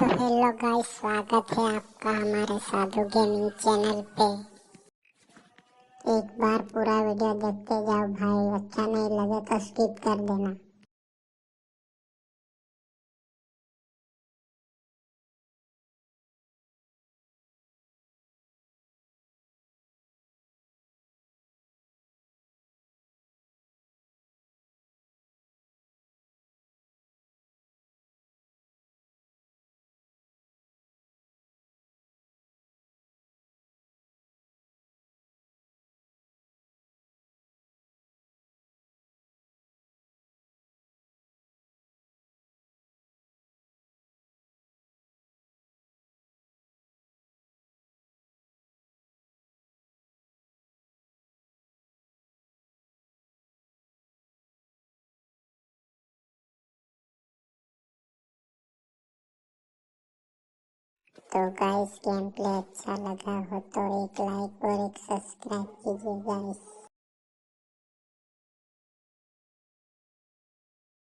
तो hello guys, स्वागत है आपका हमारे साधु गेमिंग चैनल पे। एक बार पूरा वीडियो देखते जाओ भाई, अच्छा नहीं लगे तो स्किप कर देना। तो गाइस, गेम प्ले अच्छा लगा हो तो एक लाइक और एक सब्सक्राइब कीजिए गाइस।